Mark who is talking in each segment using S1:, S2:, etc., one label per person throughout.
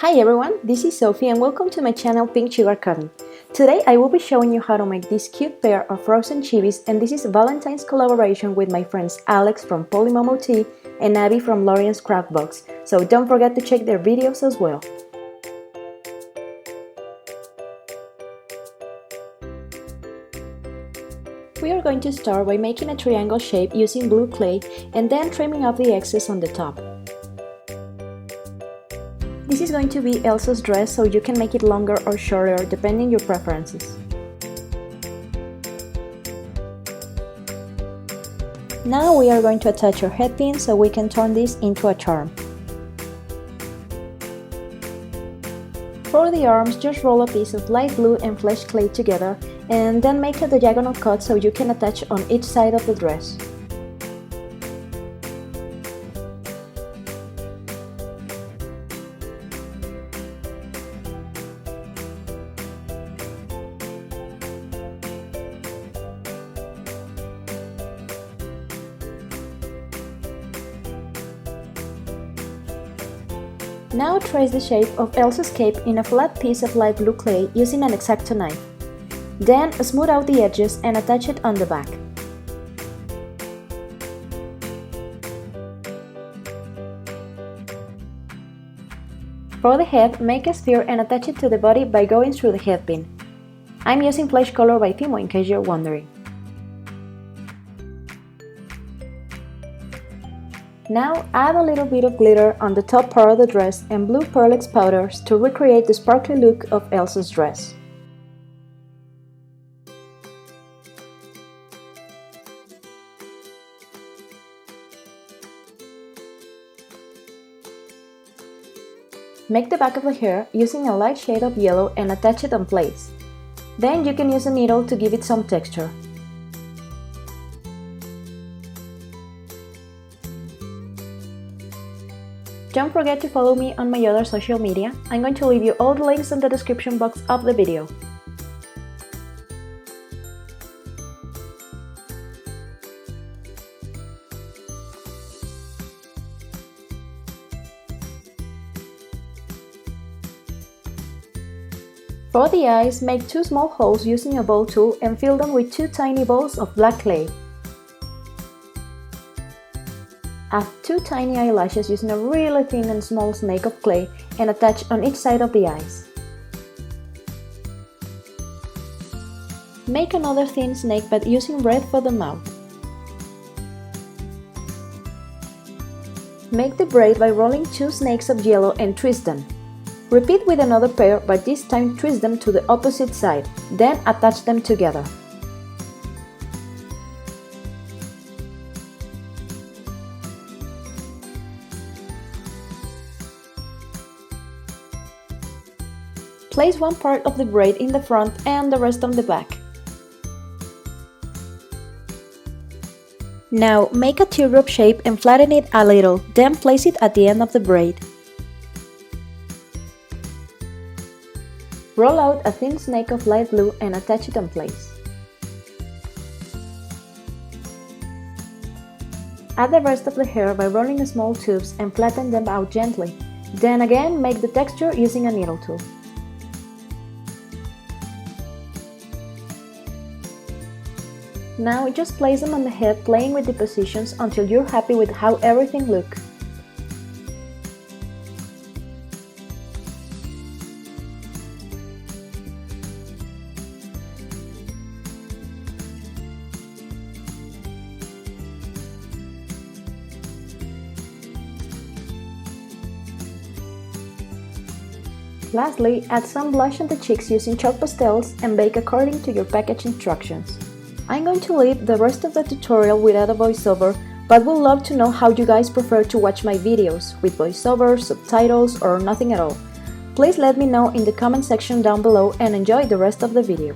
S1: Hi everyone, this is Sophie and welcome to my channel PinkSugarCotton. Today I will be showing you how to make this cute pair of frozen chibis, and this is Valentine's collaboration with my friends Alex from PolymomoTea and Abi from LORIEN'S craft box, so don't forget to check their videos as well. We are going to start by making a triangle shape using blue clay and then trimming off the excess on the top. This is going to be Elsa's dress, so you can make it longer or shorter depending your preferences. Now we are going to attach our headpin so we can turn this into a charm. For the arms, just roll a piece of light blue and flesh clay together and then make a diagonal cut so you can attach on each side of the dress. Now trace the shape of Elsa's cape in a flat piece of light blue clay using an X-Acto knife. Then smooth out the edges and attach it on the back. For the head, make a sphere and attach it to the body by going through the headpin. I'm using Flesh Color by Timo in case you're wondering. Now add a little bit of glitter on the top part of the dress and blue Pearl powders to recreate the sparkly look of Elsa's dress. Make the back of the hair using a light shade of yellow and attach it on place. Then you can use a needle to give it some texture. Don't forget to follow me on my other social media. I'm going to leave you all the links in the description box of the video. For the eyes, make two small holes using a ball tool and fill them with two tiny balls of black clay. Add two tiny eyelashes using a really thin and small snake of clay and attach on each side of the eyes. Make another thin snake but using red for the mouth. Make the braid by rolling two snakes of yellow and twist them. Repeat with another pair, but this time twist them to the opposite side, then attach them together. Place one part of the braid in the front and the rest on the back. Now make a teardrop shape and flatten it a little, then place it at the end of the braid. Roll out a thin snake of light blue and attach it on place. Add the rest of the hair by rolling small tubes and flatten them out gently. Then again make the texture using a needle tool. Now just place them on the head, playing with the positions until you're happy with how everything looks. Lastly, add some blush on the cheeks using chalk pastels and bake according to your package instructions. I'm going to leave the rest of the tutorial without a voiceover, but would love to know how you guys prefer to watch my videos, with voiceover, subtitles, or nothing at all. Please let me know in the comment section down below and enjoy the rest of the video.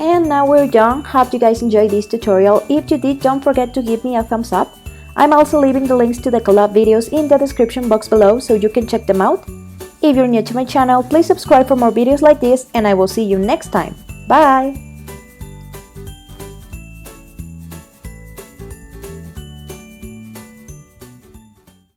S1: And now we're done. Hope you guys enjoyed this tutorial. If you did, don't forget to give me a thumbs up. I'm also leaving the links to the collab videos in the description box below so you can check them out. If you're new to my channel, please subscribe for more videos like this, and I will see you next time. Bye!